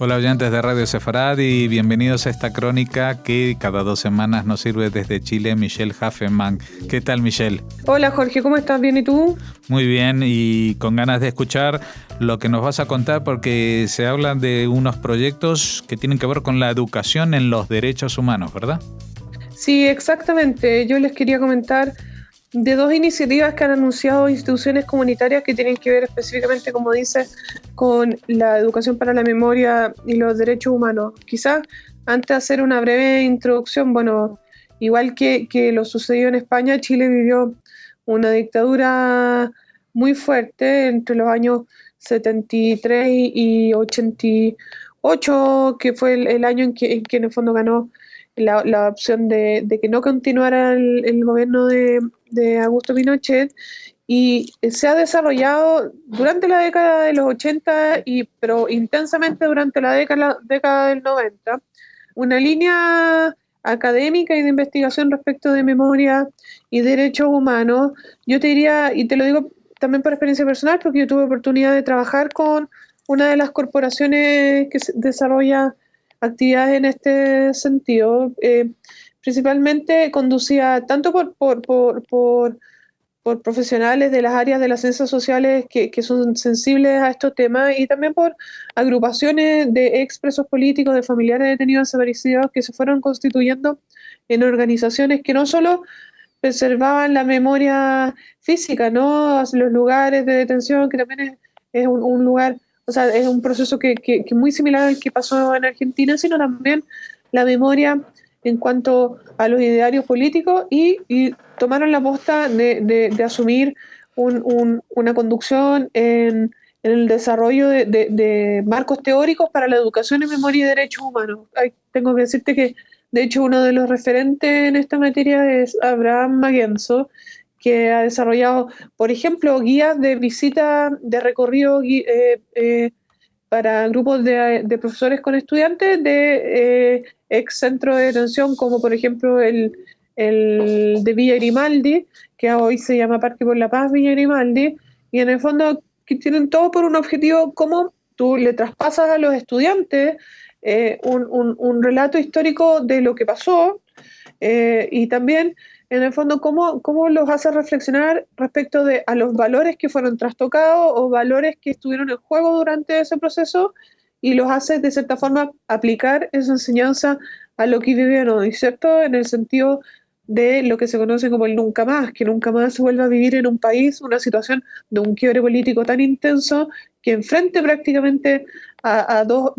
Hola oyentes de Radio Sefarad y bienvenidos a esta crónica que cada 2 semanas nos sirve desde Chile Michelle Hafemann. ¿Qué tal, Michelle? Hola Jorge, ¿cómo estás? ¿Bien y tú? Muy bien, y con ganas de escuchar lo que nos vas a contar porque se habla de unos proyectos que tienen que ver con la educación en los derechos humanos, ¿verdad? Sí, exactamente. Yo les quería comentar de dos iniciativas que han anunciado instituciones comunitarias que tienen que ver específicamente, como dice, con la educación para la memoria y los derechos humanos. Quizás antes de hacer una breve introducción, bueno, igual que lo sucedió en España, Chile vivió una dictadura muy fuerte entre los años 73 y 88, que fue el año en que en el fondo ganó la opción de que no continuara el gobierno de Augusto Pinochet, y se ha desarrollado durante la década de los 80, pero intensamente durante la década del 90, una línea académica y de investigación respecto de memoria y derechos humanos. Yo te diría, y te lo digo también por experiencia personal, porque yo tuve oportunidad de trabajar con una de las corporaciones que desarrolla actividades en este sentido, principalmente conducida tanto por profesionales de las áreas de las ciencias sociales que son sensibles a estos temas, y también por agrupaciones de expresos políticos, de familiares de detenidos desaparecidos, que se fueron constituyendo en organizaciones que no solo preservaban la memoria física, ¿no? Los lugares de detención, que también es un lugar, o sea, es un proceso que muy similar al que pasó en Argentina, sino también la memoria en cuanto a los idearios políticos, y tomaron la posta de asumir una conducción en el desarrollo de marcos teóricos para la educación en memoria y derechos humanos. Tengo que decirte que, de hecho, uno de los referentes en esta materia es Abraham Maguenzo, que ha desarrollado, por ejemplo, guías de visita, de recorrido para grupos de profesores con estudiantes de ex centro de detención, como por ejemplo el de Villa Grimaldi, que hoy se llama Parque por la Paz Villa Grimaldi, y en el fondo que tienen todo por un objetivo: cómo tú le traspasas a los estudiantes un relato histórico de lo que pasó, y también en el fondo cómo los hace reflexionar respecto a los valores que fueron trastocados o valores que estuvieron en juego durante ese proceso, y los hace de cierta forma aplicar esa enseñanza a lo que vivieron hoy, ¿cierto? En el sentido de lo que se conoce como el nunca más, que nunca más se vuelva a vivir en un país una situación de un quiebre político tan intenso que enfrente prácticamente a dos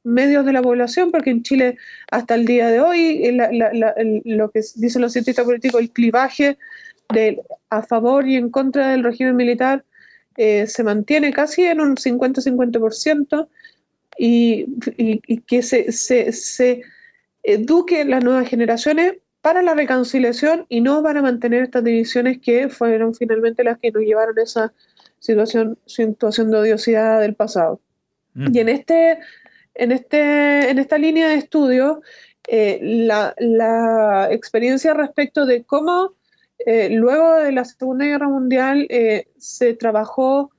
medios de la población, porque en Chile hasta el día de hoy lo que dicen los cientistas políticos, el clivaje a favor y en contra del régimen militar, se mantiene casi en un 50-50%, y que se eduque las nuevas generaciones para la reconciliación y no para mantener estas divisiones que fueron finalmente las que nos llevaron a esa situación de odiosidad del pasado. Y en esta línea de estudio, la experiencia respecto de cómo luego de la Segunda Guerra Mundial se trabajó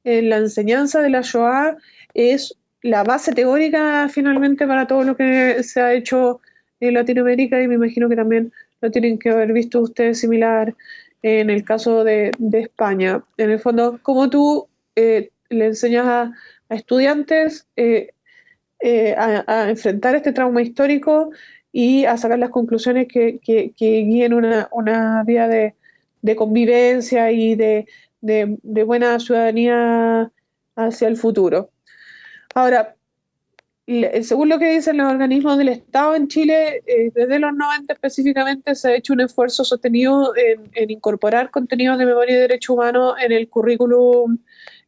en la enseñanza de la Shoah es la base teórica finalmente para todo lo que se ha hecho en Latinoamérica, y me imagino que también lo tienen que haber visto ustedes similar en el caso de España. En el fondo, cómo tú le enseñas a estudiantes a enfrentar este trauma histórico y a sacar las conclusiones que guíen una vida de convivencia y de buena ciudadanía hacia el futuro. Ahora, según lo que dicen los organismos del Estado en Chile, desde los 90 específicamente se ha hecho un esfuerzo sostenido en incorporar contenidos de memoria y derechos humanos en el currículum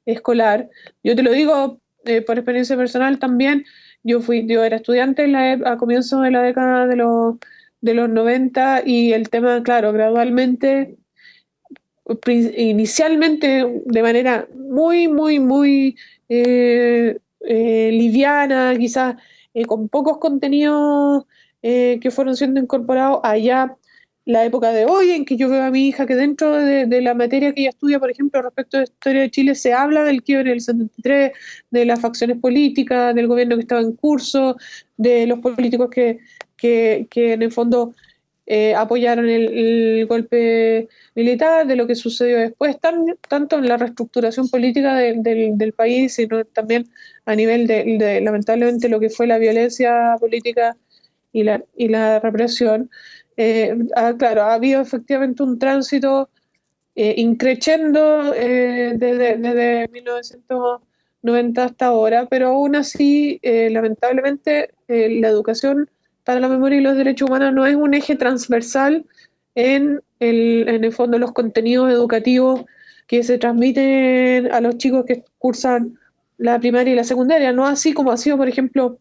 escolar. Yo te lo digo por experiencia personal también. Yo era estudiante a comienzos de la década de los 90, y el tema, claro, gradualmente, inicialmente de manera muy, muy, muy liviana, quizás con pocos contenidos que fueron siendo incorporados allá la época de hoy, en que yo veo a mi hija que dentro de la materia que ella estudia, por ejemplo, respecto de historia de Chile, se habla del quiebre del 73, de las facciones políticas, del gobierno que estaba en curso, de los políticos que en el fondo apoyaron el golpe militar, de lo que sucedió después, tanto en la reestructuración política del país, sino también a nivel lamentablemente, lo que fue la violencia política y la represión. Claro, ha habido efectivamente un tránsito increciendo desde 1990 hasta ahora, pero aún así, lamentablemente, la educación para la memoria y los derechos humanos no es un eje transversal en el fondo los contenidos educativos que se transmiten a los chicos que cursan la primaria y la secundaria, no así como ha sido, por ejemplo,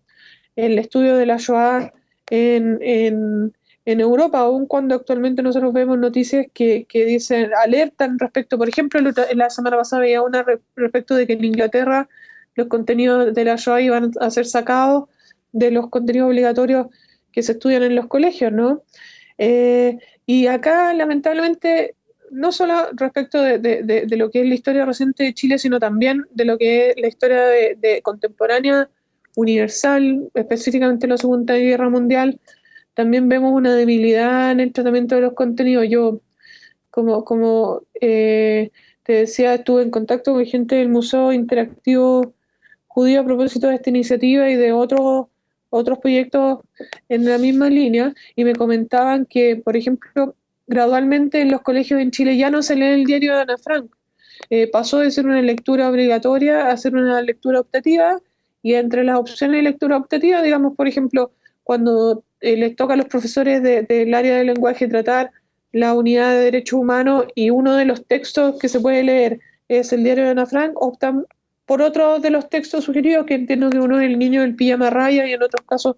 el estudio de la Shoah en Europa, aun cuando actualmente nosotros vemos noticias que dicen, alertan respecto, por ejemplo, la semana pasada veía una respecto de que en Inglaterra los contenidos de la Shoah iban a ser sacados de los contenidos obligatorios que se estudian en los colegios, ¿no? Y acá, lamentablemente, no solo respecto de lo que es la historia reciente de Chile, sino también de lo que es la historia de contemporánea universal, específicamente en la Segunda Guerra Mundial, también vemos una debilidad en el tratamiento de los contenidos. Yo, como te decía, estuve en contacto con gente del Museo Interactivo Judío a propósito de esta iniciativa y de otros proyectos en la misma línea, y me comentaban que, por ejemplo, gradualmente en los colegios en Chile ya no se lee el diario de Ana Frank. Pasó de ser una lectura obligatoria a ser una lectura optativa, y entre las opciones de lectura optativa, digamos, por ejemplo, cuando les toca a los profesores del área del lenguaje tratar la unidad de derechos humanos y uno de los textos que se puede leer es el diario de Ana Frank, optan por otro de los textos sugeridos, que entiendo que uno es El niño del pijama raya, y en otros casos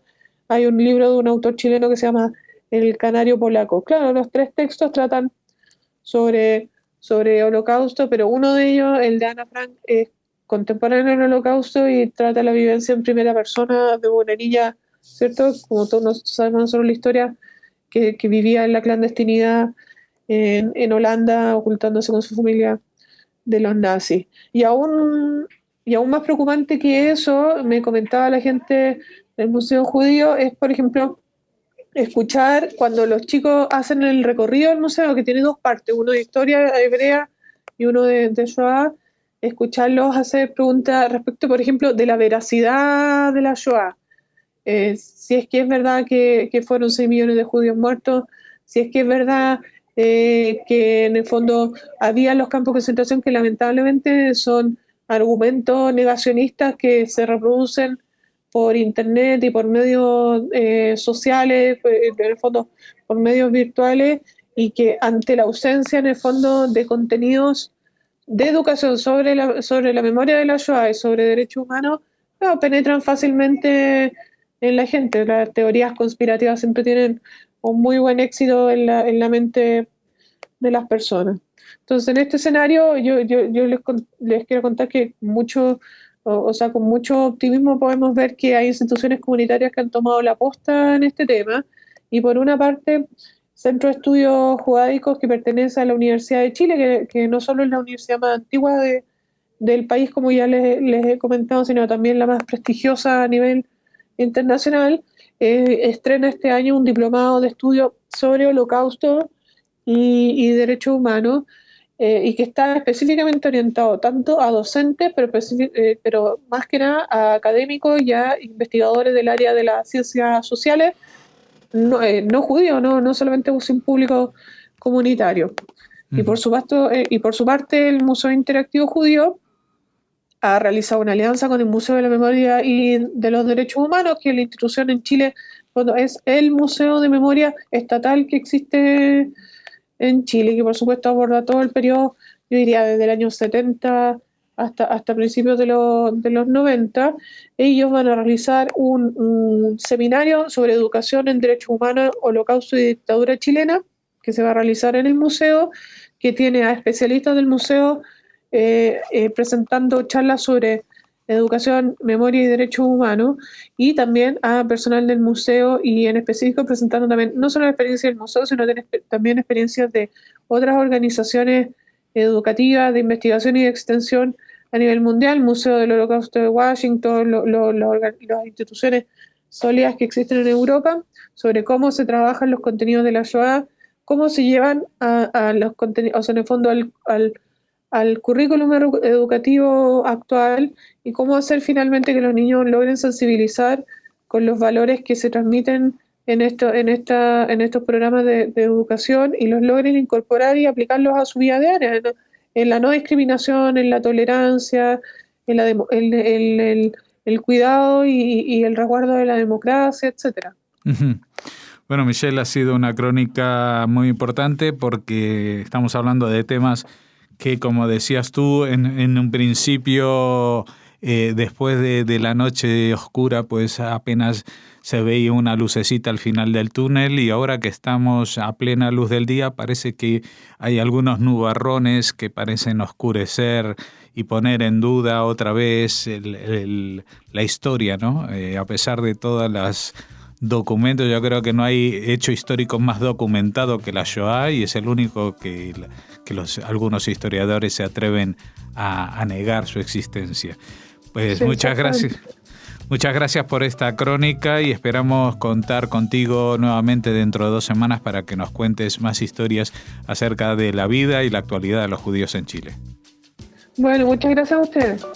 hay un libro de un autor chileno que se llama El canario polaco. Claro, los tres textos tratan sobre Holocausto, pero uno de ellos, el de Ana Frank, es contemporáneo al Holocausto y trata la vivencia en primera persona de una niña, ¿cierto? Como todos sabemos nosotros la historia, que vivía en la clandestinidad en Holanda, ocultándose con su familia de los nazis. Y aún más preocupante que eso, me comentaba la gente del Museo Judío, es, por ejemplo, escuchar cuando los chicos hacen el recorrido del museo, que tiene dos partes, uno de historia hebrea y uno de Shoah, escucharlos hacer preguntas respecto, por ejemplo, de la veracidad de la Shoah. Si es que es verdad que fueron 6 millones de judíos muertos, si es que es verdad que en el fondo había los campos de concentración, que lamentablemente son argumentos negacionistas que se reproducen por internet y por medios sociales, en el fondo por medios virtuales, y que ante la ausencia en el fondo de contenidos de educación sobre la memoria de la Shoah y sobre derechos humanos, claro, penetran fácilmente en la gente. Las teorías conspirativas siempre tienen un muy buen éxito en la mente de las personas. Entonces, en este escenario, yo les quiero contar que con mucho optimismo podemos ver que hay instituciones comunitarias que han tomado la posta en este tema, y por una parte, Centro de Estudios Judaicos, que pertenece a la Universidad de Chile, que no solo es la universidad más antigua del país, como ya les he comentado, sino también la más prestigiosa a nivel internacional, estrena este año un diplomado de estudio sobre Holocausto y derechos humanos, y que está específicamente orientado tanto a docentes, pero más que nada a académicos y a investigadores del área de las ciencias sociales, no judíos, no solamente un público comunitario. Uh-huh. Y por su parte, el Museo Interactivo Judío ha realizado una alianza con el Museo de la Memoria y de los Derechos Humanos, que es la institución en Chile, es el museo de memoria estatal que existe en Chile, que por supuesto aborda todo el periodo, yo diría desde el año 70 hasta principios de los 90. Ellos van a realizar un seminario sobre educación en derechos humanos, holocausto y dictadura chilena, que se va a realizar en el museo, que tiene a especialistas del museo presentando charlas sobre Educación, Memoria y Derechos Humanos, y también a personal del museo y en específico presentando también no solo la experiencia del museo, sino también experiencias de otras organizaciones educativas de investigación y de extensión a nivel mundial, Museo del Holocausto de Washington, las instituciones sólidas que existen en Europa, sobre cómo se trabajan los contenidos de la Shoah, cómo se llevan a los contenidos, o sea, en el fondo al currículum educativo actual y cómo hacer finalmente que los niños logren sensibilizar con los valores que se transmiten en estos programas de educación y los logren incorporar y aplicarlos a su vida diaria, ¿no? En la no discriminación, en la tolerancia, en el cuidado y el resguardo de la democracia, etcétera. Uh-huh. Bueno, Michelle, ha sido una crónica muy importante porque estamos hablando de temas que, como decías tú, en un principio, después de la noche oscura, pues apenas se veía una lucecita al final del túnel, y ahora que estamos a plena luz del día parece que hay algunos nubarrones que parecen oscurecer y poner en duda otra vez la historia, ¿no? A pesar de todas las documentos, yo creo que no hay hecho histórico más documentado que la Shoah, y es el único que algunos historiadores se atreven a negar su existencia. Pues sí, muchas gracias. Muchas gracias por esta crónica y esperamos contar contigo nuevamente dentro de 2 semanas para que nos cuentes más historias acerca de la vida y la actualidad de los judíos en Chile. Bueno, muchas gracias a ustedes.